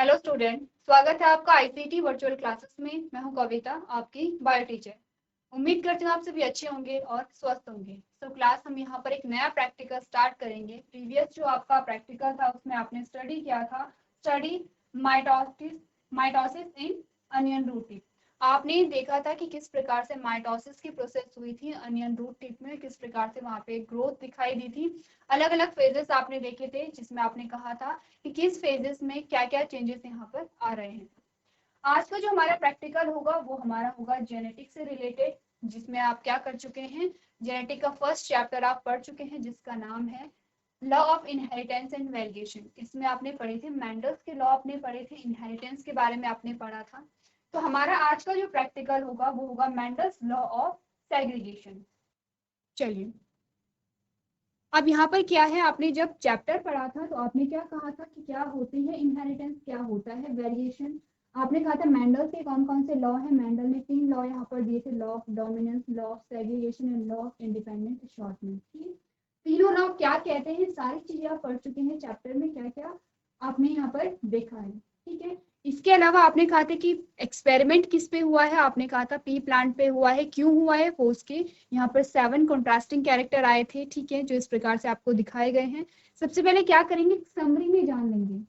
Hello student, स्वागत है आपका आईसीटी वर्चुअल क्लासेस में। मैं हूं कविता, आपकी बायो टीचर। उम्मीद करती हूँ आप सभी अच्छे होंगे और स्वस्थ होंगे। तो क्लास हम यहाँ पर एक नया प्रैक्टिकल स्टार्ट करेंगे। प्रीवियस जो आपका प्रैक्टिकल था उसमें आपने स्टडी किया था, study mitosis in onion root tip. आपने देखा था कि किस प्रकार से माइटोसिस की प्रोसेस हुई थी अनियन रूट टिप में, किस प्रकार से वहां पे ग्रोथ दिखाई दी थी। अलग अलग फेजेस आपने देखे थे जिसमें आपने कहा था कि किस फेजेस में क्या क्या चेंजेस यहाँ पर आ रहे हैं। आज का जो हमारा प्रैक्टिकल होगा वो हमारा होगा जेनेटिक से रिलेटेड, जिसमें आप क्या कर चुके हैं, जेनेटिक का फर्स्ट चैप्टर आप पढ़ चुके हैं जिसका नाम है law of inheritance and variation. इसमें आपने पढ़े थे मेंडल्स के लॉ, आपने पढ़े थे इनहेरिटेंस के बारे में आपने पढ़ा था। तो हमारा आज का जो प्रैक्टिकल होगा वो होगा मेंडल्स लॉ ऑफ सेग्रीगेशन। चलिए, अब यहाँ पर क्या है, आपने जब चैप्टर पढ़ा था तो आपने क्या कहा था कि क्या होती है इनहेरिटेंस, क्या होता है वेरिएशन। आपने कहा था मेंडल के कौन कौन से लॉ है। मेंडल ने 3 लॉ यहाँ पर दिए थे, law of dominance, law of segregation and law of independent assortment. तीनों लॉ क्या कहते हैं, सारी चीजें आप पढ़ चुके हैं चैप्टर में, क्या क्या आपने यहाँ पर देखा है। ठीक है, इसके अलावा आपने कहा था कि एक्सपेरिमेंट किस पे हुआ है। आपने कहा था पी प्लांट पे हुआ है। क्यों हुआ है, वो उसके यहाँ पर 7 कंट्रास्टिंग कैरेक्टर आए थे, ठीक है, जो इस प्रकार से आपको दिखाए गए हैं। सबसे पहले क्या करेंगे, समरी में जान लेंगे।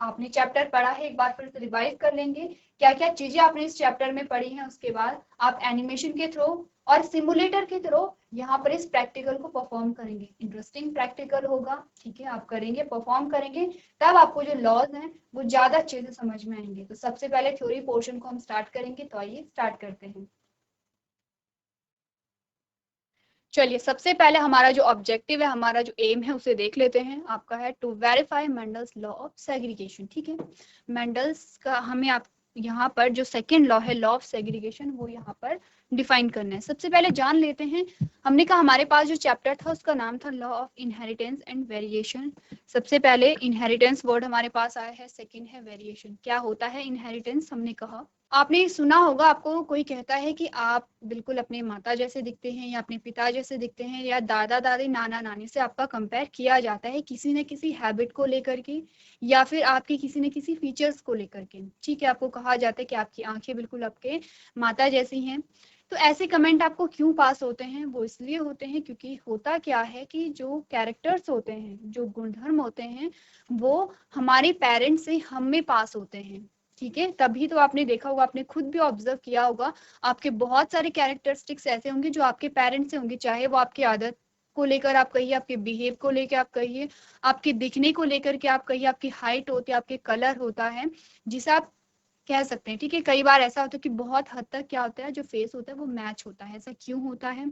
आपने चैप्टर पढ़ा है, एक बार फिर से रिवाइज कर लेंगे क्या क्या चीजें आपने इस चैप्टर में पढ़ी हैं। उसके बाद आप एनिमेशन के थ्रू और सिमुलेटर के थ्रू यहाँ पर इस प्रैक्टिकल को परफॉर्म करेंगे। इंटरेस्टिंग प्रैक्टिकल होगा, ठीक है, आप करेंगे, परफॉर्म करेंगे, तब आपको जो लॉज हैं वो ज्यादा अच्छे से समझ में आएंगे। तो सबसे पहले थ्योरी पोर्शन को हम स्टार्ट करेंगे, तो आइए स्टार्ट करते हैं। चलिए, सबसे पहले हमारा जो ऑब्जेक्टिव है, हमारा जो एम है उसे देख लेते हैं। आपका है to verify Mendel's law of segregation. ठीक है, मेंडल्स का हमें आप यहाँ पर जो सेकेंड लॉ है, लॉ ऑफ सेग्रीगेशन, वो यहाँ पर डिफाइन करना है। सबसे पहले जान लेते हैं, हमने कहा हमारे पास जो चैप्टर था उसका नाम था law of inheritance and variation. सबसे पहले इनहेरिटेंस वर्ड हमारे पास आया है, सेकेंड है वेरिएशन। क्या होता है इनहेरिटेंस, हमने कहा आपने सुना होगा, आपको कोई कहता है कि आप बिल्कुल अपने माता जैसे दिखते हैं या अपने पिता जैसे दिखते हैं, या दादा दादी नाना नानी से आपका कंपेयर किया जाता है किसी न किसी हैबिट को लेकर के, या फिर आपके किसी न किसी फीचर्स को लेकर के। ठीक है, आपको कहा जाता है कि आपकी आंखें बिल्कुल आपके माता जैसी हैं। तो ऐसे कमेंट आपको क्यों पास होते हैं, वो इसलिए होते हैं क्योंकि होता क्या है कि जो कैरेक्टर्स होते हैं, जो गुणधर्म होते हैं, वो हमारे पेरेंट्स से हम में पास होते हैं। ठीक है, तभी तो आपने देखा होगा, आपने खुद भी ऑब्जर्व किया होगा, आपके बहुत सारे कैरेक्टरिस्टिक्स ऐसे होंगे जो आपके पेरेंट्स से होंगे। चाहे वो आपकी आदत को लेकर आप कहिए, आपके बिहेव को लेकर आप कहिए, आपके दिखने को लेकर के आप कहिए, आपकी हाइट होती है, आपके कलर होता है, जिसे आप कह सकते हैं। ठीक है, कई बार ऐसा होता है कि बहुत हद तक क्या होता है, जो फेस होता है वो मैच होता है। ऐसा क्यों होता है,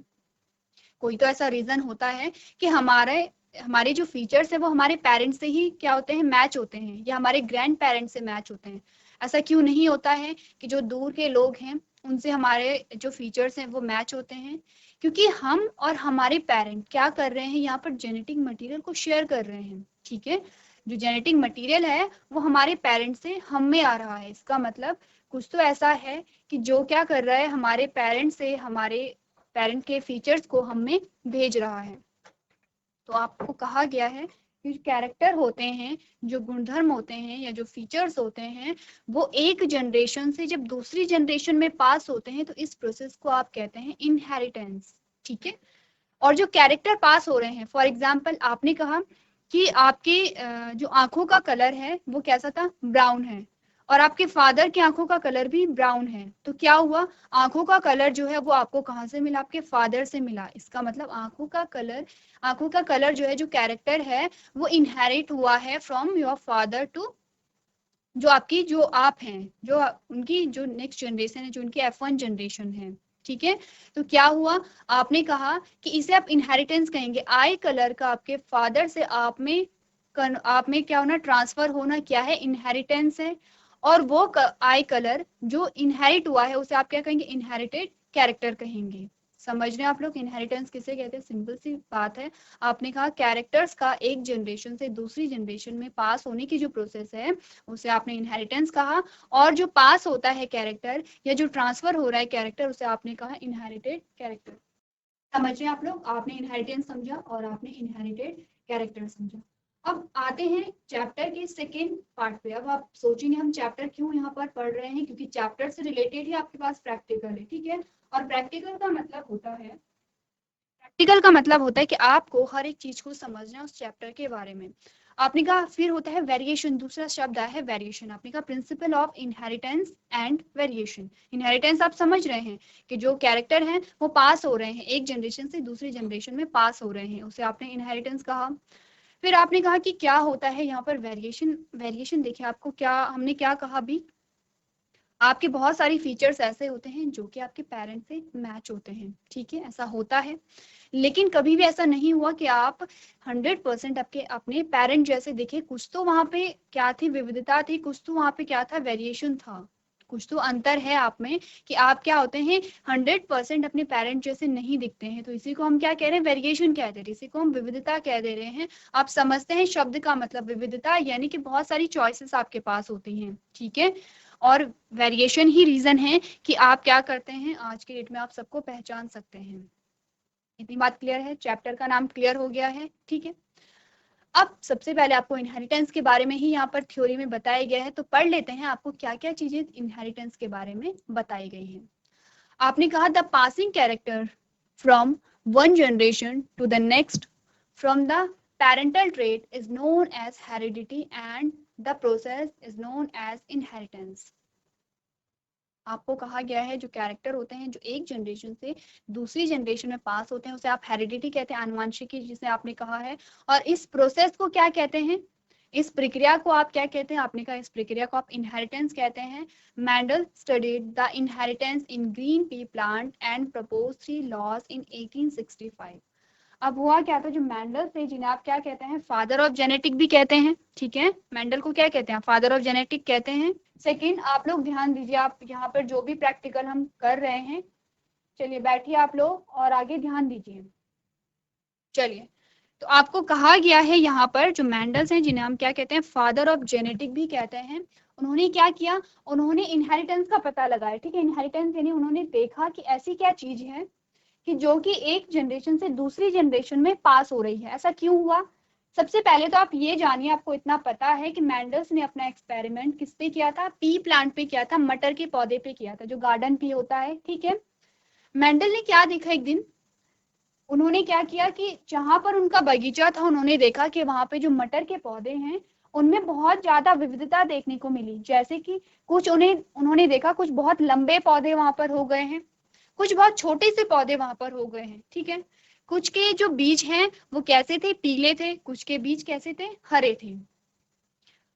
कोई तो ऐसा रीजन होता है कि हमारे हमारे जो फीचर्स है वो हमारे पेरेंट्स से ही क्या होते हैं, मैच होते हैं, या हमारे ग्रैंड पेरेंट्स से मैच होते हैं। ऐसा क्यों नहीं होता है कि जो दूर के लोग हैं उनसे हमारे जो फीचर्स हैं वो मैच होते हैं, क्योंकि हम और हमारे पेरेंट क्या कर रहे हैं, यहाँ पर जेनेटिक मटेरियल को शेयर कर रहे हैं। ठीक है, जो जेनेटिक मटेरियल है वो हमारे पेरेंट्स से हम में आ रहा है। इसका मतलब कुछ तो ऐसा है कि जो क्या कर रहा है, हमारे पेरेंट्स से हमारे पेरेंट के फीचर्स को हम में भेज रहा है। तो आपको कहा गया है कि कैरेक्टर होते हैं, जो गुणधर्म होते हैं या जो फीचर्स होते हैं, वो एक जनरेशन से जब दूसरी जनरेशन में पास होते हैं तो इस प्रोसेस को आप कहते हैं इनहेरिटेंस। ठीक है, और जो कैरेक्टर पास हो रहे हैं, फॉर एग्जाम्पल आपने कहा कि आपके जो आंखों का कलर है वो कैसा था, ब्राउन है, और आपके फादर की आंखों का कलर भी ब्राउन है। तो क्या हुआ, आंखों का कलर जो है वो आपको कहाँ से मिला, आपके फादर से मिला। इसका मतलब आंखों का कलर जो है, जो कैरेक्टर है, वो इनहेरिट हुआ है फ्रॉम योर फादर टू जो आपकी जो आप हैं, जो उनकी जो नेक्स्ट जनरेशन है, जो उनकी F1 जनरेशन है। ठीक है, तो क्या हुआ, आपने कहा कि इसे आप इनहेरिटेंस कहेंगे। आई कलर का आपके फादर से आप में क्या होना, ट्रांसफर होना, क्या है, इनहेरिटेंस है। और वो आई कलर जो इनहेरिट हुआ है उसे आप क्या कहेंगे, इनहेरिटेड कैरेक्टर कहेंगे। समझ रहे हैं आप लोग इनहेरिटेंस किसे कहते हैं, सिंपल सी बात है। आपने कहा कैरेक्टर्स का एक जनरेशन से दूसरी जनरेशन में पास होने की जो प्रोसेस है उसे आपने इनहेरिटेंस कहा, और जो पास होता है कैरेक्टर या जो ट्रांसफर हो रहा है कैरेक्टर उसे आपने कहा इनहेरिटेड कैरेक्टर। समझ रहे हैं आप लोग, आपने इनहेरिटेंस समझा और आपने इनहेरिटेड कैरेक्टर समझा। अब आते हैं चैप्टर के सेकेंड पार्ट पे। अब आप सोचेंगे हम चैप्टर क्यों यहाँ पर पढ़ रहे हैं, क्योंकि चैप्टर से रिलेटेड ही आपके पास प्रैक्टिकल है, ठीक है। और प्रैक्टिकल का मतलब होता है कि आपको हर एक चीज को समझना है उस चैप्टर के बारे में। आपने कहा फिर होता है वेरिएशन, दूसरा शब्द आया है वेरिएशन। आपने कहा principle of inheritance and variation. Inheritance आप समझ रहे हैं कि जो कैरेक्टर हैं वो पास हो रहे हैं, एक जनरेशन से दूसरी जनरेशन में पास हो रहे हैं, उसे आपने इनहेरिटेंस कहा। फिर आपने कहा कि क्या होता है यहाँ पर वेरिएशन। वेरिएशन देखिए आपको क्या हमने क्या कहा अभी, आपके बहुत सारी फीचर्स ऐसे होते हैं जो कि आपके पेरेंट से मैच होते हैं, ठीक है, ऐसा होता है। लेकिन कभी भी ऐसा नहीं हुआ कि आप 100% आपके अपने पेरेंट जैसे दिखे। कुछ तो वहां पे क्या थी, विविधता थी, कुछ तो वहां पे क्या था, वेरिएशन था, कुछ तो अंतर है आप में कि आप क्या होते हैं 100% अपने पेरेंट जैसे नहीं दिखते हैं। तो इसी को हम क्या कह रहे हैं, वेरिएशन कह दे रहे हैं, इसी को हम विविधता कह दे रहे हैं। आप समझते हैं शब्द का मतलब विविधता यानी कि बहुत सारी चॉइसेस आपके पास होती हैं, ठीक है। और वेरिएशन ही रीजन है कि आप क्या करते हैं, आज के डेट में आप सबको पहचान सकते हैं। इतनी बात क्लियर है, चैप्टर का नाम क्लियर हो गया है, ठीक है। अब सबसे पहले आपको इनहेरिटेंस के बारे में ही यहाँ पर थ्योरी में बताया गया है, तो पढ़ लेते हैं आपको क्या क्या चीजें इनहेरिटेंस के बारे में बताई गई हैं। आपने कहा the passing character from one generation to the next from the parental trait is known as heredity and the process is known as inheritance। आपको कहा गया है जो कैरेक्टर होते हैं जो एक जनरेशन से दूसरी जनरेशन में पास होते हैं उसे आप हेरिडिटी कहते हैं, आनुवंशिकी जिसे आपने कहा है। और इस प्रोसेस को क्या कहते हैं, इस प्रक्रिया को आप क्या कहते हैं, आपने कहा इस प्रक्रिया को आप इनहेरिटेंस कहते हैं। Mendel studied the inheritance in green pea plant and propose 3 laws in 1865। अब हुआ क्या था, जो मैंडल थे जिन्हें आप क्या कहते हैं, फादर ऑफ जेनेटिक भी कहते हैं, ठीक है। मैंडल को क्या कहते हैं, फादर ऑफ जेनेटिक कहते हैं। सेकंड, आप लोग ध्यान दीजिए, आप यहाँ पर जो भी प्रैक्टिकल हम कर रहे हैं, चलिए बैठिए आप लोग और आगे ध्यान दीजिए। चलिए, तो आपको कहा गया है यहाँ पर जो मैंडल्स हैं जिन्हें हम क्या कहते हैं, फादर ऑफ जेनेटिक भी कहते हैं, उन्होंने क्या किया, उन्होंने इनहेरिटेंस का पता लगाया, ठीक है। इनहेरिटेंस यानी उन्होंने देखा कि ऐसी क्या चीज है कि जो कि एक जनरेशन से दूसरी जनरेशन में पास हो रही है। ऐसा क्यों हुआ, सबसे पहले तो आप ये जानिए, आपको इतना पता है कि मैंडल्स ने अपना एक्सपेरिमेंट किस पे किया था, पी प्लांट पे किया था, मटर के पौधे पे किया था, जो गार्डन पी होता है, ठीक है। मैंडल ने क्या देखा, एक दिन उन्होंने क्या किया कि जहां पर उनका बगीचा था उन्होंने देखा कि वहां पे जो मटर के पौधे हैं उनमें बहुत ज्यादा विविधता देखने को मिली। जैसे कि कुछ उन्होंने देखा कुछ बहुत लंबे पौधे वहां पर हो गए हैं, कुछ बहुत छोटे से पौधे वहां पर हो गए हैं, ठीक है। कुछ के जो बीज हैं वो कैसे थे, पीले थे, कुछ के बीज कैसे थे, हरे थे।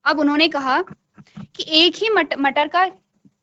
अब उन्होंने कहा कि एक ही मटर का,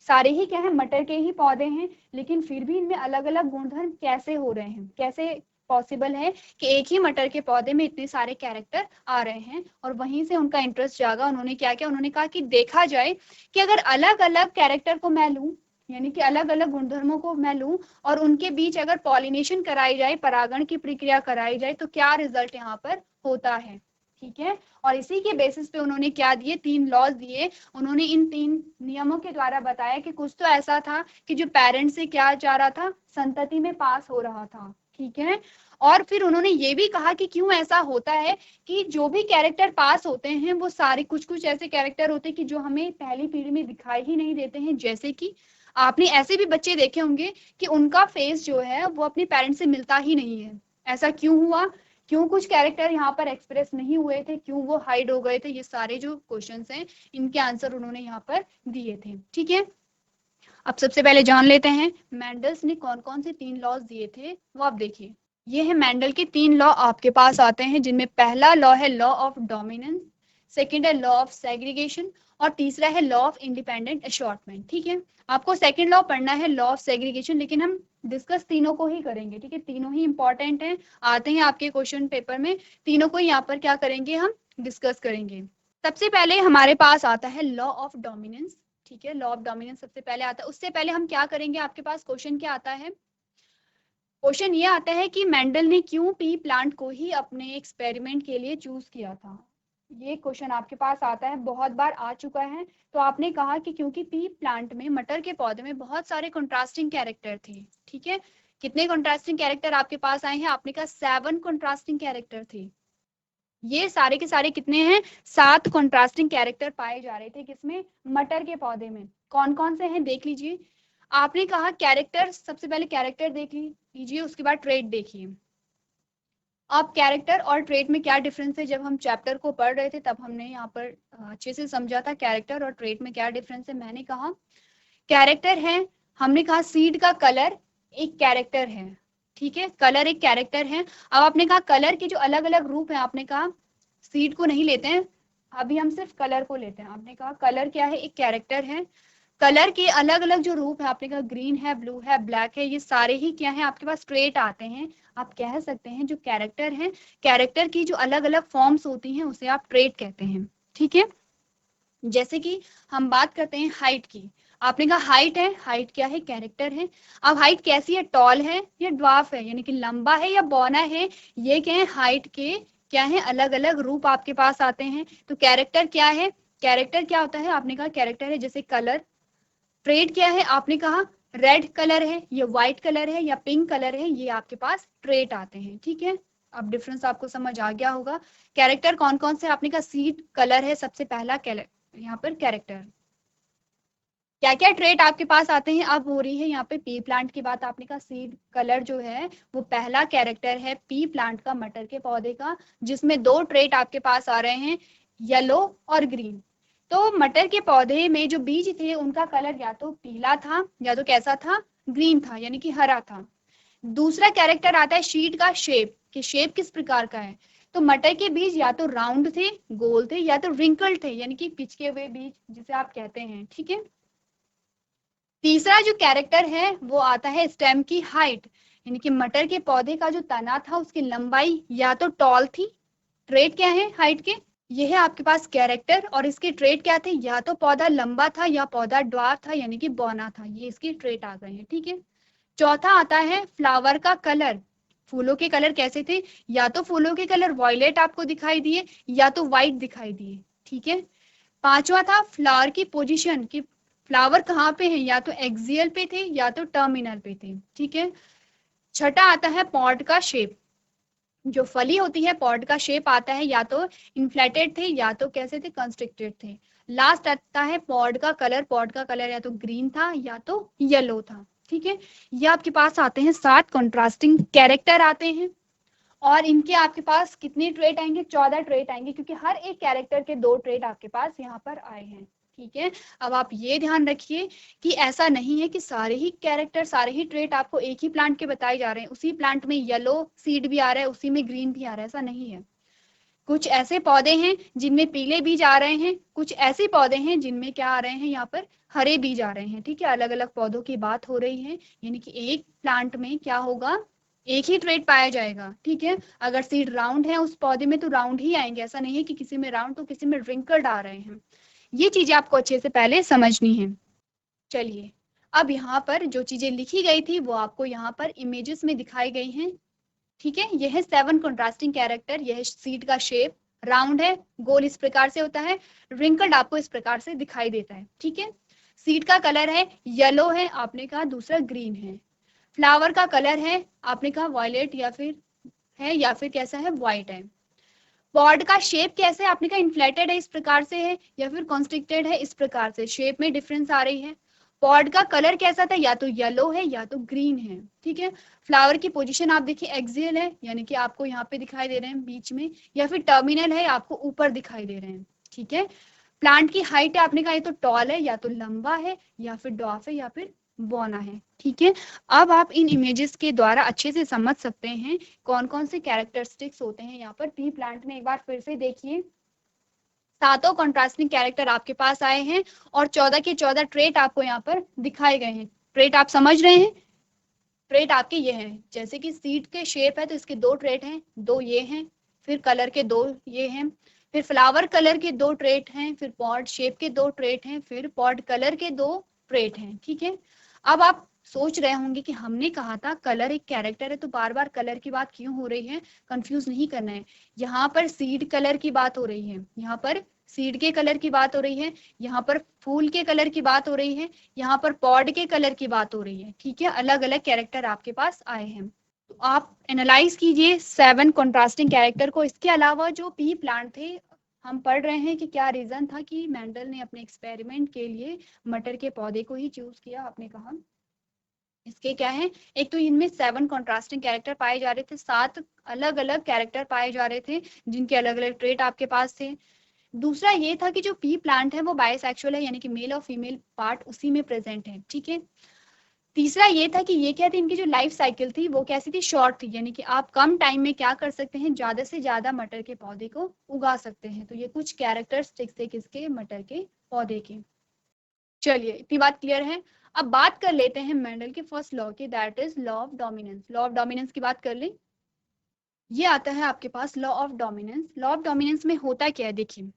सारे ही क्या है, मटर के ही पौधे हैं, लेकिन फिर भी इनमें अलग अलग गुणधर्म कैसे हो रहे हैं, कैसे पॉसिबल है कि एक ही मटर के पौधे में इतने सारे कैरेक्टर आ रहे हैं। और वहीं से उनका इंटरेस्ट जागा, उन्होंने क्या किया, उन्होंने कहा कि देखा जाए कि अगर अलग अलग कैरेक्टर को मैं लूं, यानी कि अलग अलग गुणधर्मों को मैं लूं और उनके बीच अगर पॉलिनेशन कराई जाए, परागण की प्रक्रिया कराई जाए, तो क्या रिजल्ट यहाँ पर होता है, ठीक है। और इसी के बेसिस पे उन्होंने क्या दिए, 3 लॉज दिए। उन्होंने इन 3 नियमों के द्वारा बताया कि कुछ तो ऐसा था कि जो पेरेंट्स से क्या जा रहा था, संतति में पास हो रहा था, ठीक है। और फिर उन्होंने ये भी कहा कि क्यों ऐसा होता है कि जो भी कैरेक्टर पास होते हैं वो सारे कुछ कुछ ऐसे कैरेक्टर होते हैं कि जो हमें पहली पीढ़ी में दिखाई ही नहीं देते हैं। जैसे कि आपने ऐसे भी बच्चे देखे होंगे कि उनका फेस जो है वो अपने पेरेंट्स से मिलता ही नहीं है। ऐसा क्यों हुआ, क्यों कुछ कैरेक्टर यहाँ पर एक्सप्रेस नहीं हुए थे, क्यों वो हाइड हो गए थे, ये सारे जो क्वेश्चंस हैं इनके आंसर उन्होंने यहाँ पर दिए थे, ठीक है। अब सबसे पहले जान लेते हैं मैंडल्स ने कौन कौन से 3 लॉज दिए थे, वो आप देखिए। ये है मैंडल के 3 लॉ आपके पास आते हैं, जिनमें पहला लॉ है लॉ ऑफ डोमिनेंस, सेकंड है लॉ ऑफ सेग्रीगेशन और तीसरा है लॉ ऑफ इंडिपेंडेंट असॉर्टमेंट, ठीक है। आपको सेकंड लॉ पढ़ना है लॉ ऑफ सेग्रीगेशन, लेकिन हम डिस्कस तीनों को ही करेंगे, ठीक है। तीनों ही इंपॉर्टेंट हैं, आते हैं आपके क्वेश्चन पेपर में, तीनों को यहाँ पर क्या करेंगे, हम डिस्कस करेंगे। सबसे पहले हमारे पास आता है लॉ ऑफ डोमिनेंस, ठीक है। लॉ ऑफ डोमिनेंस सबसे पहले आता है। उससे पहले हम क्या करेंगे, आपके पास क्वेश्चन क्या आता है, क्वेश्चन ये आता है कि मेंडल ने क्यों पी प्लांट को ही अपने एक्सपेरिमेंट के लिए चूज किया था। ये क्वेश्चन आपके पास आता है, बहुत बार आ चुका है। तो आपने कहा कि क्योंकि पी प्लांट में, मटर के पौधे में बहुत सारे कंट्रास्टिंग कैरेक्टर थे, ठीक है। कितने कंट्रास्टिंग कैरेक्टर आपके पास आए हैं, आपने कहा 7 कंट्रास्टिंग कैरेक्टर थे। ये सारे के सारे कितने हैं, 7 कॉन्ट्रास्टिंग कैरेक्टर पाए जा रहे थे किसमें, मटर के पौधे में। कौन कौन से हैं देख लीजिए। आपने कहा कैरेक्टर, सबसे पहले कैरेक्टर देख लीजिए, उसके बाद ट्रेट देखिए। अब कैरेक्टर और ट्रेट में क्या डिफरेंस है, जब हम चैप्टर को पढ़ रहे थे तब हमने यहाँ पर अच्छे से समझा था कैरेक्टर और ट्रेट में क्या डिफरेंस है। मैंने कहा कैरेक्टर है, हमने कहा सीड का कलर एक कैरेक्टर है, ठीक है, कलर एक कैरेक्टर है। अब आपने कहा कलर के जो अलग अलग रूप है, आपने कहा सीड को नहीं लेते हैं, अभी हम सिर्फ कलर को लेते हैं। आपने कहा कलर क्या है, एक कैरेक्टर है। कलर के अलग अलग जो रूप है, आपने कहा ग्रीन है, ब्लू है, ब्लैक है, ये सारे ही क्या है आपके पास ट्रेट आते हैं। आप कह सकते हैं जो कैरेक्टर है, कैरेक्टर की जो अलग अलग फॉर्म्स होती हैं उसे आप ट्रेट कहते हैं, ठीक है। जैसे कि हम बात करते हैं हाइट की, आपने कहा हाइट है, हाइट क्या है, कैरेक्टर है। अब हाइट कैसी है, टॉल है या ड्वार्फ है, यानी कि लंबा है या बौना है, ये क्या है हाइट के क्या है अलग अलग रूप आपके पास आते हैं। तो कैरेक्टर क्या है, कैरेक्टर क्या होता है, आपने कहा कैरेक्टर है जैसे कलर। ट्रेड क्या है, आपने कहा रेड कलर है, ये व्हाइट कलर है या पिंक कलर है, ये आपके पास ट्रेट आते हैं, ठीक है। अब डिफरेंस आपको समझ आ गया होगा। कैरेक्टर कौन कौन से, आपने कहा सीड कलर है सबसे पहला यहाँ पर कैरेक्टर। क्या क्या ट्रेट आपके पास आते हैं, अब हो रही है यहाँ पे पी प्लांट की बात। आपने कहा सीड कलर जो है वो पहला कैरेक्टर है पी प्लांट का, मटर के पौधे का, जिसमें 2 ट्रेट आपके पास आ रहे हैं, येलो और ग्रीन। तो मटर के पौधे में जो बीज थे उनका कलर या तो पीला था या तो कैसा था, ग्रीन था, यानी कि हरा था। दूसरा कैरेक्टर आता है शीट का शेप, कि शेप किस प्रकार का है। तो मटर के बीज या तो राउंड थे, गोल थे, या तो रिंकल थे, यानी कि पिचके हुए बीज जिसे आप कहते हैं, ठीक है। तीसरा जो कैरेक्टर है वो आता है स्टेम की हाइट, यानी कि मटर के पौधे का जो तना था उसकी लंबाई या तो टॉल थी, ट्रेट क्या है हाइट के, ये है आपके पास कैरेक्टर। और इसके ट्रेट क्या थे, या तो पौधा लंबा था या पौधा ड्वार्फ था, यानी कि बौना था, ये इसके ट्रेट आ गए हैं, ठीक है। चौथा आता है फ्लावर का कलर, फूलों के कलर कैसे थे, या तो फूलों के कलर वॉयलेट आपको दिखाई दिए या तो व्हाइट दिखाई दिए, ठीक है। पांचवा था फ्लावर की पोजीशन, कि फ्लावर कहाँ पे है, या तो एक्सियल पे थे या तो टर्मिनल पे थे, ठीक है। छठा आता है पॉड का शेप, जो फली होती है पॉड का शेप आता है, या तो इन्फ्लेटेड थे या तो कैसे थे, कंस्ट्रिक्टेड थे। लास्ट आता है पॉड का कलर, पॉड का कलर या तो ग्रीन था या तो येलो था, ठीक है। ये आपके पास आते हैं 7 कॉन्ट्रास्टिंग कैरेक्टर आते हैं, और इनके आपके पास कितने ट्रेट आएंगे, 14 ट्रेट आएंगे, क्योंकि हर एक कैरेक्टर के 2 ट्रेट आपके पास यहाँ पर आए हैं, ठीक है। अब आप ये ध्यान रखिए कि ऐसा नहीं है कि सारे ही कैरेक्टर, सारे ही ट्रेट आपको एक ही प्लांट के बताए जा रहे हैं, उसी प्लांट में येलो सीड भी आ रहा है, उसी में ग्रीन भी आ रहा है, ऐसा नहीं है। कुछ ऐसे पौधे हैं जिनमें पीले बीज आ रहे हैं, कुछ ऐसे पौधे हैं जिनमें क्या आ रहे हैं, यहाँ पर हरे बीज आ रहे हैं, ठीक है। अलग अलग पौधों की बात हो रही है, यानी कि एक प्लांट में क्या होगा, एक ही ट्रेट पाया जाएगा, ठीक है। अगर सीड राउंड है उस पौधे में तो राउंड ही आएंगे, ऐसा नहीं है कि किसी में राउंड तो किसी में रिंकल्ड आ रहे हैं। ये चीजें आपको अच्छे से पहले समझनी है। चलिए, अब यहाँ पर जो चीजें लिखी गई थी वो आपको यहाँ पर इमेजेस में दिखाई गई हैं, ठीक है। यह है 7 कंट्रास्टिंग कैरेक्टर, यह सीड का शेप राउंड है, गोल इस प्रकार से होता है, रिंकल्ड आपको इस प्रकार से दिखाई देता है, ठीक है। सीड का कलर है येलो है, आपने कहा दूसरा ग्रीन है। फ्लावर का कलर है, आपने कहा वॉयलेट या फिर है, या फिर कैसा है, व्हाइट है। पॉड का शेप कैसे, आपने कहा इन्फ्लेटेड है इस प्रकार से है, या फिर कॉन्स्ट्रिक्टेड है इस प्रकार से, शेप में डिफरेंस आ रही है। पॉड का कलर कैसा था, या तो येलो है या तो ग्रीन है, ठीक है। फ्लावर की पोजीशन आप देखिए एक्सियल है, यानी कि आपको यहाँ पे दिखाई दे रहे हैं बीच में, या फिर टर्मिनल है, आपको ऊपर दिखाई दे रहे हैं, ठीक है। प्लांट की हाइट है, आपने कहा ये तो टॉल है या तो लंबा है या फिर डॉफ है या फिर बौना है, ठीक है। अब आप इन इमेजेस के द्वारा अच्छे से समझ सकते हैं कौन कौन से कैरेक्टरिस्टिक्स होते हैं यहाँ पर पी प्लांट में। एक बार फिर से देखिए, 7 कॉन्ट्रास्टिंग कैरेक्टर आपके पास आए हैं और 14 के 14 ट्रेट आपको यहाँ पर दिखाए गए हैं। ट्रेट आप समझ रहे हैं, ट्रेट आपके ये हैं, जैसे कि सीड के शेप है तो इसके 2 ट्रेट हैं, 2 ये हैं, फिर कलर के 2 ये हैं, फिर फ्लावर कलर के 2 ट्रेट हैं, फिर पॉड शेप के 2 ट्रेट हैं, फिर पॉड कलर के 2 ट्रेट हैं, ठीक है। अब आप सोच रहे होंगे कि हमने कहा था कलर एक कैरेक्टर है, तो बार बार कलर की बात क्यों हो रही है, कंफ्यूज नहीं करना है। यहाँ पर सीड कलर की बात हो रही है, यहाँ पर सीड के कलर की बात हो रही है, यहाँ पर फूल के कलर की बात हो रही है, यहाँ पर पॉड के कलर की बात हो रही है, ठीक है। अलग अलग कैरेक्टर आपके पास आए हैं। तो आप एनालाइज कीजिए 7 कॉन्ट्रास्टिंग कैरेक्टर को। इसके अलावा जो पी प्लांट थे, हम पढ़ रहे हैं कि क्या रीजन था कि मेंडल ने अपने एक्सपेरिमेंट के लिए मटर के पौधे को ही चूज किया। आपने कहा इसके क्या है, एक तो इनमें 7 कॉन्ट्रास्टिंग कैरेक्टर पाए जा रहे थे, 7 अलग अलग कैरेक्टर पाए जा रहे थे जिनके अलग अलग ट्रेट आपके पास थे। दूसरा ये था कि जो पी प्लांट है वो बायसेक्सुअल है, यानी कि मेल और फीमेल पार्ट उसी में प्रेजेंट है, ठीक है। तीसरा ये था कि ये क्या थी, इनकी जो लाइफ साइकिल थी वो कैसी थी, शॉर्ट थी, यानी कि आप कम टाइम में क्या कर सकते हैं, ज्यादा से ज्यादा मटर के पौधे को उगा सकते हैं। तो ये कुछ कैरेक्टरिस्टिक्स थे किसके, मटर के पौधे के। चलिए इतनी बात क्लियर है। अब बात कर लेते हैं मेंडल के फर्स्ट लॉ की, that is law of dominance. Law of dominance की बात कर लें। ये आता है आपके पास law of dominance. Law of dominance में होता क्या है, देखिए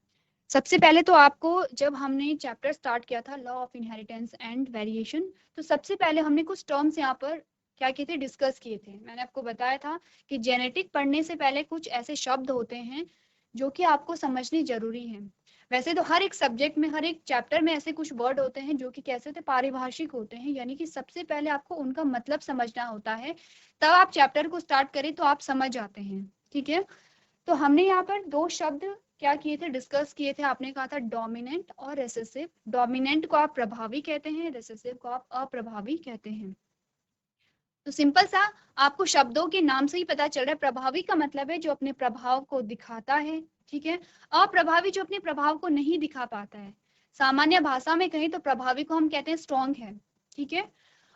सबसे पहले तो आपको, जब हमने चैप्टर स्टार्ट किया था law of inheritance and variation, तो सबसे पहले हमने कुछ टर्म्स यहाँ पर क्या किए थे, डिस्कस किए थे। मैंने आपको बताया था कि जेनेटिक पढ़ने से पहले कुछ ऐसे शब्द होते हैं जो कि आपको समझने जरूरी है। वैसे तो हर एक सब्जेक्ट में, हर एक चैप्टर में ऐसे कुछ वर्ड होते हैं जो कि कैसे होते, पारिभाषिक होते हैं, यानी कि सबसे पहले आपको उनका मतलब समझना होता है, तब आप चैप्टर को स्टार्ट करें तो आप समझ जाते हैं, ठीक है। तो हमने यहाँ पर 2 शब्द क्या किए थे, डिस्कस किए थे। आपने कहा था डोमिनेंट और रेसेसिव। डोमिनेंट को आप प्रभावी कहते हैं, रेसेसिव को आप अप्रभावी कहते हैं। तो सिंपल सा आपको शब्दों के नाम से ही पता चल रहा है। प्रभावी का मतलब है जो अपने प्रभाव को दिखाता है, ठीक है। अप्रभावी जो अपने प्रभाव को नहीं दिखा पाता है। सामान्य भाषा में कहें तो प्रभावी को हम कहते हैं स्ट्रॉन्ग है, ठीक है।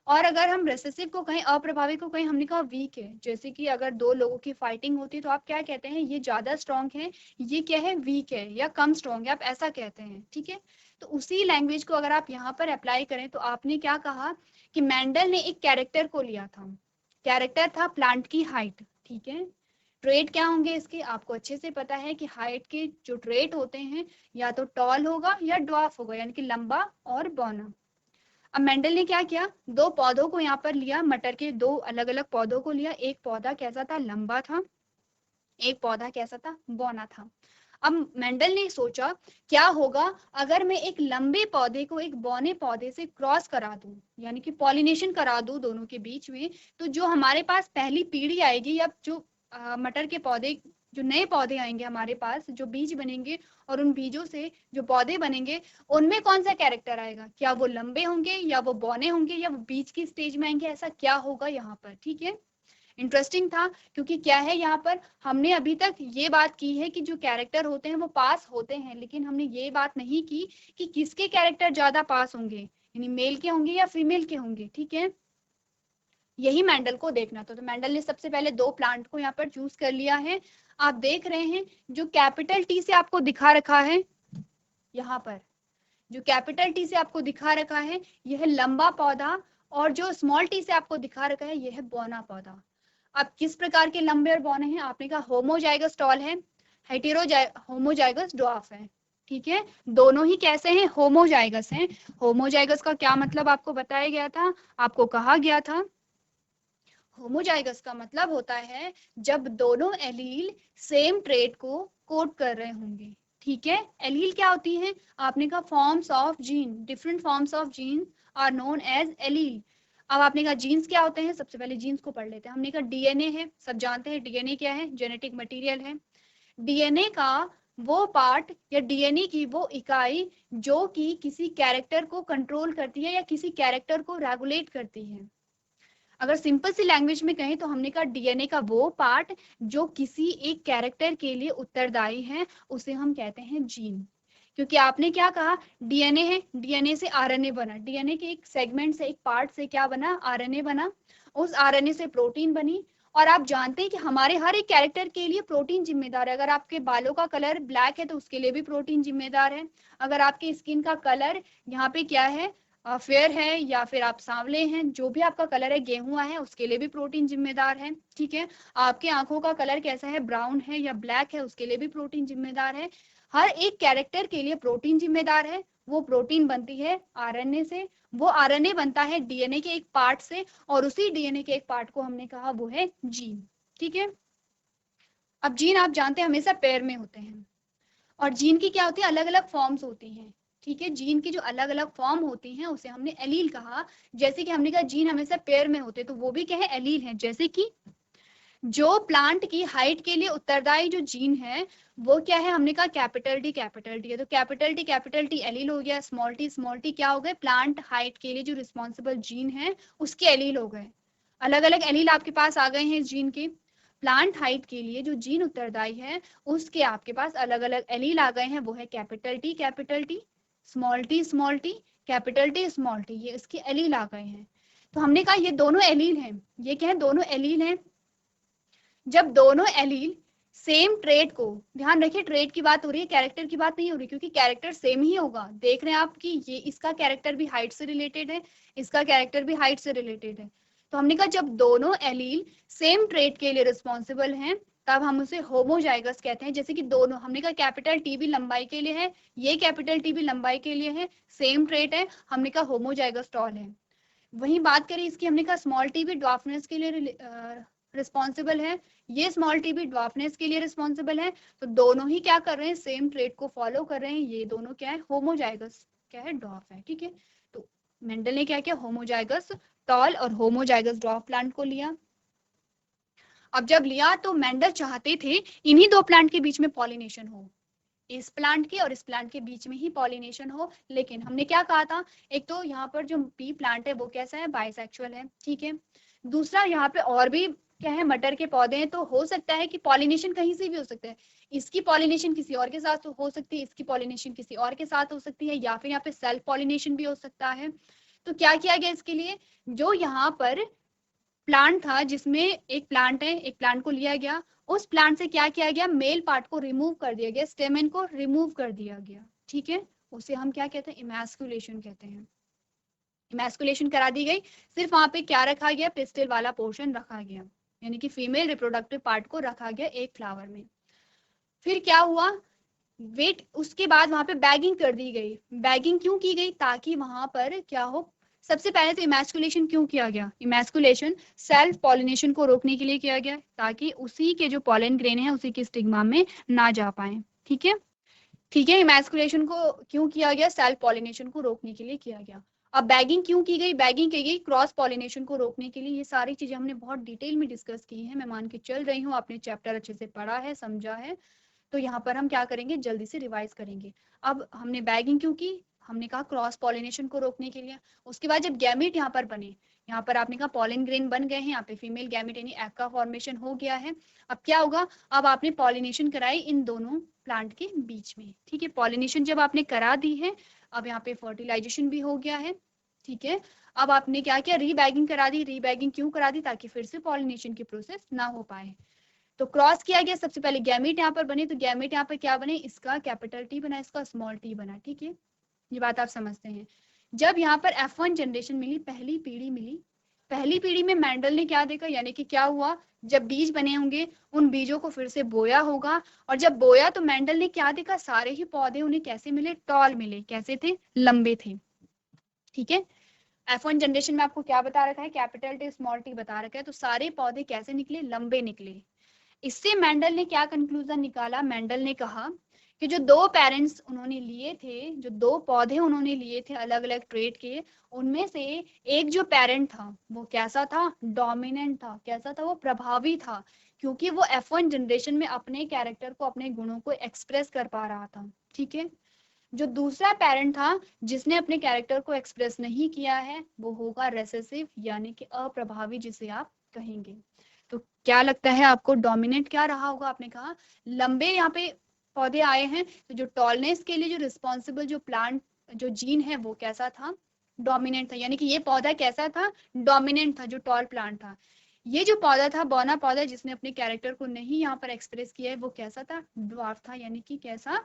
और अगर हम रेसेसिव को कहें, अप्रभावी को कहें, हमने कहा वीक है। जैसे कि अगर 2 लोगों की फाइटिंग होती है तो आप क्या कहते हैं, ये ज्यादा स्ट्रॉन्ग है, ये क्या है, वीक है या कम स्ट्रॉन्ग है, आप ऐसा कहते हैं, ठीक है। तो उसी लैंग्वेज को अगर आप यहाँ पर अप्लाई करें तो आपने क्या कहा कि मेंडल ने एक कैरेक्टर को लिया था। कैरेक्टर था प्लांट की हाइट, ठीक है। ट्रेट क्या होंगे इसके, आपको अच्छे से पता है कि हाइट के जो ट्रेट होते हैं या तो टॉल होगा या ड्वार्फ होगा, यानी कि लंबा और बौना। अब मेंडल ने क्या किया, 2 पौधों को यहाँ पर लिया, मटर के 2 अलग अलग पौधों को लिया। एक पौधा कैसा था, लंबा था, एक पौधा कैसा था, बौना था। अब मेंडल ने सोचा क्या होगा अगर मैं एक लंबे पौधे को एक बौने पौधे से क्रॉस करा दूं, यानी कि पॉलिनेशन करा दूं दोनों के बीच में, तो जो हमारे पास पहली पीढ़ी आएगी या जो मटर के पौधे, जो नए पौधे आएंगे हमारे पास, जो बीज बनेंगे और उन बीजों से जो पौधे बनेंगे, उनमें कौन सा कैरेक्टर आएगा, क्या वो लंबे होंगे या वो बौने होंगे या वो बीज की स्टेज में आएंगे, ऐसा क्या होगा यहाँ पर, ठीक है। इंटरेस्टिंग था क्योंकि क्या है, यहाँ पर हमने अभी तक ये बात की है कि जो कैरेक्टर होते हैं वो पास होते हैं, लेकिन हमने ये बात नहीं की कि किसके कैरेक्टर ज्यादा पास होंगे, यानी मेल के होंगे या फीमेल के होंगे, ठीक है। यही मेंडल को देखना था। तो मेंडल ने सबसे पहले 2 प्लांट को यहाँ पर चूज कर लिया है। आप देख रहे हैं जो कैपिटल टी से आपको दिखा रखा है, यहाँ पर जो कैपिटल टी से आपको दिखा रखा है यह है लंबा पौधा, और जो स्मॉल टी से आपको दिखा रखा है यह है बौना पौधा। अब किस प्रकार के लंबे और बौने हैं, आपने कहा होमोजाइगस टॉल है, होमोजाइगस ड्वार्फ है, ठीक है। दोनों ही कैसे हैं, होमोजाइगस हैं। होमोजाइगस का क्या मतलब आपको बताया गया था, आपको कहा गया था होमोजाइगस का मतलब होता है जब दोनों एलील सेम ट्रेट को कोड कर रहे होंगे, ठीक है। एलील क्या होती है, आपने कहा forms of gene, different forms of gene are known as allele. अब आपने कहा जीन्स क्या होते हैं, सबसे पहले जीन्स को पढ़ लेते हैं। हमने कहा डीएनए है, सब जानते हैं डीएनए क्या है, जेनेटिक मटेरियल है। डीएनए का वो पार्ट या डीएनए की वो इकाई जो कि किसी कैरेक्टर को कंट्रोल करती है या किसी कैरेक्टर को रेगुलेट करती है। अगर सिंपल सी लैंग्वेज में कहें तो हमने कहा डीएनए का वो पार्ट जो किसी एक कैरेक्टर के लिए उत्तरदायी है, उसे हम कहते हैं जीन। क्योंकि आपने क्या कहा, डीएनए है, डीएनए से आरएनए बना, डीएनए के एक सेगमेंट से, एक पार्ट से क्या बना, आरएनए बना, उस आरएनए से प्रोटीन बनी। और आप जानते हैं कि हमारे हर एक कैरेक्टर के लिए प्रोटीन जिम्मेदार है। अगर आपके बालों का कलर ब्लैक है तो उसके लिए भी प्रोटीन जिम्मेदार है। अगर आपके स्किन का कलर यहाँ पे क्या है, फेयर है, या फिर आप सांवले हैं, जो भी आपका कलर है, गेहुआ है, उसके लिए भी प्रोटीन जिम्मेदार है, ठीक है। आपके आंखों का कलर कैसा है, ब्राउन है या ब्लैक है, उसके लिए भी प्रोटीन जिम्मेदार है। हर एक कैरेक्टर के लिए प्रोटीन जिम्मेदार है। वो प्रोटीन बनती है आरएनए से, वो आरएनए बनता है डीएनए के एक पार्ट से, और उसी डीएनए के एक पार्ट को हमने कहा वो है जीन, ठीक है। अब जीन आप जानते हैं हमेशा पेयर में होते हैं, और जीन की क्या होती है, अलग अलग फॉर्म्स होती हैं, ठीक है। जीन की जो अलग अलग फॉर्म होती हैं उसे हमने एलील कहा। जैसे कि हमने कहा जीन हमेशा पेयर में होते, तो वो भी क्या है, एलील है। जैसे कि जो प्लांट की हाइट के लिए उत्तरदायी जो जीन है वो क्या है, हमने कहा कैपिटल टी है, तो कैपिटल टी एलील हो गया, स्मॉल टी क्या हो गए, प्लांट हाइट के लिए जो रिस्पॉन्सिबल जीन है उसके एलील हो गए। अलग अलग एलील आपके पास आ गए हैं इस जीन के। प्लांट हाइट के लिए जो जीन उत्तरदायी है उसके आपके पास अलग अलग एलील आ गए हैं, वो है capital T, small T, capital T, small T, ये इसके एलील आ गए हैं। तो हमने कहा ये दोनों एलील हैं, ये क्या है, दोनों एलील हैं। जब दोनों एलील सेम ट्रेट को, ध्यान रखिए ट्रेट की बात हो रही है, कैरेक्टर की बात नहीं हो रही, क्योंकि कैरेक्टर सेम ही होगा। देख रहे हैं आप कि ये इसका कैरेक्टर भी हाइट से रिलेटेड है, इसका कैरेक्टर भी हाइट से रिलेटेड है। तो हमने कहा जब दोनों एलील सेम ट्रेट के लिए रिस्पॉन्सिबल हैं तब हम उसे होमोजाइगस कहते हैं। जैसे कि दोनों, हमने कहा कैपिटल टी भी लंबाई के लिए है, ये कैपिटल टी भी लंबाई के लिए है, सेम ट्रेट है, हमने कहा होमोजाइगस टॉल है। वहीं बात करें इसकी, हमने कहा स्मॉल टी भी ड्वार्फनेस के लिए रिस्पॉन्सिबल है, ये स्मॉल टी भी ड्वार्फनेस के लिए रिस्पॉन्सिबल है। तो दोनों ही क्या कर रहे हैं, सेम ट्रेट को फॉलो कर रहे हैं, ये दोनों क्या है, होमोजाइगस क्या है, ड्वार्फ है। ठीक है, तो मेंडल ने क्या किया, होमोजाइगस टॉल और होमोजाइगस ड्वार्फ प्लांट को लिया। अब जब लिया तो मेंडल चाहते थे इन्हीं दो प्लांट के बीच में पॉलिनेशन हो, इस प्लांट के और इस प्लांट के बीच में ही पॉलिनेशन हो। लेकिन हमने क्या कहा था, एक तो यहाँ पर जो पी प्लांट है वो कैसा है, बाइसेक्सुअल है। ठीक है, दूसरा यहाँ पे और भी क्या है, मटर के पौधे हैं, तो हो सकता है कि पॉलिनेशन कहीं से भी हो सकता है, इसकी पॉलिनेशन किसी और के साथ तो हो सकती है, इसकी पॉलिनेशन किसी और के साथ हो सकती है, या फिर यहाँ पे सेल्फ पॉलिनेशन भी हो सकता है। तो क्या किया गया इसके लिए, जो यहाँ पर प्लांट था जिसमें एक प्लांट है, एक प्लांट को लिया गया, उस प्लांट से क्या किया गया, मेल पार्ट को रिमूव कर दिया गया, स्टेमेन को रिमूव कर दिया गया। ठीक है, उसे हम क्या कहते हैं, इमैस्कुलेशन कहते हैं। इमैस्कुलेशन करा दी गई, सिर्फ वहां पे क्या रखा गया, पिस्टिल वाला पोर्शन रखा गया, यानी कि फीमेल रिप्रोडक्टिव पार्ट को रखा गया एक फ्लावर में। फिर क्या हुआ, वेट, उसके बाद वहां पे बैगिंग कर दी गई। बैगिंग क्यों की गई, ताकि वहां पर क्या हो, सबसे पहले तो इमैस्कुलेशन क्यों किया गया, इमैस्कुलेशन सेल्फ पॉलिनेशन को रोकने के लिए किया गया, ताकि उसी के जो पॉलन ग्रेन है उसी के स्टिग्मा में ना जा पाए। ठीक है, ठीक है, इमैस्कुलेशन को क्यों किया गया, सेल्फ पॉलिनेशन को रोकने के लिए किया गया। अब बैगिंग क्यों की गई, बैगिंग की गई क्रॉस पॉलिनेशन को रोकने के लिए। ये सारी चीजें हमने बहुत डिटेल में डिस्कस की है, मैं मान के चल रही हूँ आपने चैप्टर अच्छे से पढ़ा है, समझा है। तो यहाँ पर हम क्या करेंगे, जल्दी से रिवाइज करेंगे। अब हमने बैगिंग क्यों की, हमने कहा क्रॉस पॉलिनेशन को रोकने के लिए। उसके बाद जब गैमेट यहाँ पर बने, यहाँ पर आपने कहा पॉलिन ग्रेन बन गए हैं, यहाँ पे फीमेल गैमेट यानी एग का फॉर्मेशन हो गया है। अब क्या होगा, अब आपने पॉलिनेशन कराई इन दोनों प्लांट के बीच में। ठीक है, पॉलिनेशन जब आपने करा दी है, अब यहाँ पे फर्टिलाइजेशन भी हो गया है। ठीक है, अब आपने क्या किया, रीबैगिंग करा दी। रीबैगिंग क्यों करा दी, ताकि फिर से पॉलिनेशन की प्रोसेस ना हो पाए। तो क्रॉस किया गया, सबसे पहले गैमेट यहाँ पर बने, तो गैमेट यहाँ पर क्या बने, इसका कैपिटल टी बना, इसका स्मॉल टी बना। ठीक है, ये बात आप समझते हैं। जब यहाँ पर F1 जनरेशन मिली, पहली पीढ़ी मिली, पहली पीढ़ी में मेंडल ने क्या देखा, यानी कि क्या हुआ, जब बीज बने होंगे उन बीजों को फिर से बोया होगा, और जब बोया तो मेंडल ने क्या देखा, सारे ही पौधे उन्हें कैसे मिले, टॉल मिले, कैसे थे, लंबे थे। ठीक है, F1 जनरेशन में आपको क्या बता रखा है, कैपिटल टी स्मॉल टी बता रखा है, तो सारे पौधे कैसे निकले, लंबे निकले। इससे मेंडल ने क्या कंक्लूजन निकाला, मेंडल ने कहा कि जो दो पेरेंट्स उन्होंने लिए थे, जो दो पौधे उन्होंने लिए थे अलग अलग ट्रेट के, उनमें से एक जो पेरेंट था वो कैसा था, डोमिनेंट था। कैसा था, वो प्रभावी था, क्योंकि वो F1 जनरेशन में अपने कैरेक्टर को, अपने गुणों को एक्सप्रेस कर पा रहा था। ठीक है, जो दूसरा पेरेंट था जिसने अपने कैरेक्टर को एक्सप्रेस नहीं किया है, वो होगा रेसेसिव यानी कि अप्रभावी, जिसे आप कहेंगे। तो क्या लगता है आपको, डोमिनेंट क्या रहा होगा, आपने कहा लंबे यहाँ पे पौधे आए हैं, तो जो टॉलनेस के लिए जो रिस्पॉन्सिबल जो प्लांट जो जीन है वो कैसा था, डोमिनेंट था। यानी कि ये पौधा कैसा था, डोमिनेंट था, जो टॉल प्लांट था। ये जो पौधा था, बौना पौधा, जिसने अपने कैरेक्टर को नहीं यहाँ पर एक्सप्रेस किया है, वो कैसा था, ड्वार्फ था। यानी कि कैसा,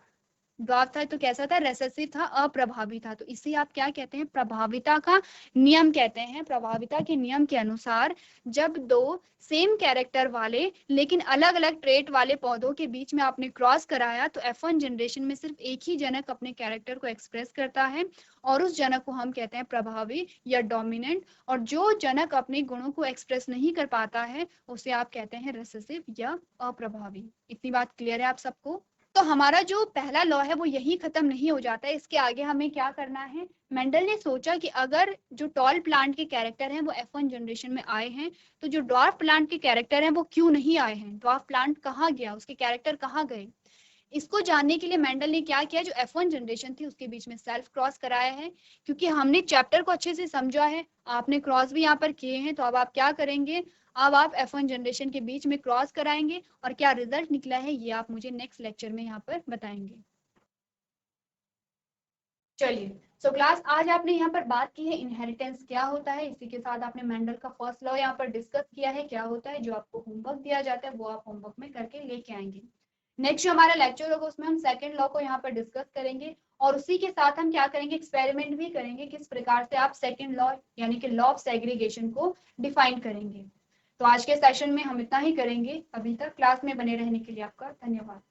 ड्वार्फ था, तो कैसा था, रेसेसिव था, अप्रभावी था। तो इसे आप क्या कहते हैं, प्रभाविता का नियम कहते हैं। प्रभाविता के नियम के अनुसार जब दो सेम कैरेक्टर वाले लेकिन अलग अलग ट्रेट वाले पौधों के बीच में आपने क्रॉस कराया, तो F1 जनरेशन में सिर्फ एक ही जनक अपने कैरेक्टर को एक्सप्रेस करता है, और उस जनक को हम कहते हैं प्रभावी या डोमिनेंट, और जो जनक अपने गुणों को एक्सप्रेस नहीं कर पाता है उसे आप कहते हैं रेसेसिव या अप्रभावी। इतनी बात क्लियर है आप सबको। तो हमारा जो पहला लॉ है वो यही खत्म नहीं हो जाता है, इसके आगे हमें क्या करना है। मेंडल ने सोचा कि अगर जो टॉल प्लांट के कैरेक्टर हैं वो F1 जनरेशन में आए हैं, तो जो ड्वार्फ प्लांट के कैरेक्टर हैं वो क्यों नहीं आए हैं, ड्वार्फ प्लांट कहाँ गया, उसके कैरेक्टर कहाँ गए। इसको जानने के लिए मेंडल ने क्या किया, जो F1 जनरेशन थी उसके बीच में सेल्फ क्रॉस कराया है। क्योंकि हमने चैप्टर को अच्छे से समझा है, आपने क्रॉस भी यहाँ पर किए हैं, तो अब आप क्या करेंगे, अब आप F1 जनरेशन के बीच में क्रॉस कराएंगे और क्या रिजल्ट निकला है ये आप मुझे नेक्स्ट लेक्चर में यहाँ पर बताएंगे। चलिए, सो क्लास आज आपने यहाँ पर बात की है इनहेरिटेंस क्या होता है, इसी के साथ आपने मेंडल का फर्स्ट लॉ यहाँ पर डिस्कस किया है क्या होता है। जो आपको होमवर्क दिया जाता है वो आप होमवर्क में करके लेके आएंगे। नेक्स्ट जो हमारा लेक्चर होगा उसमें हम सेकंड लॉ को यहाँ पर डिस्कस करेंगे और उसी के साथ हम क्या करेंगे, एक्सपेरिमेंट भी करेंगे किस प्रकार से आप सेकंड लॉ यानी कि लॉ ऑफ सेग्रीगेशन को डिफाइन करेंगे। तो आज के सेशन में हम इतना ही करेंगे। अभी तक क्लास में बने रहने के लिए आपका धन्यवाद।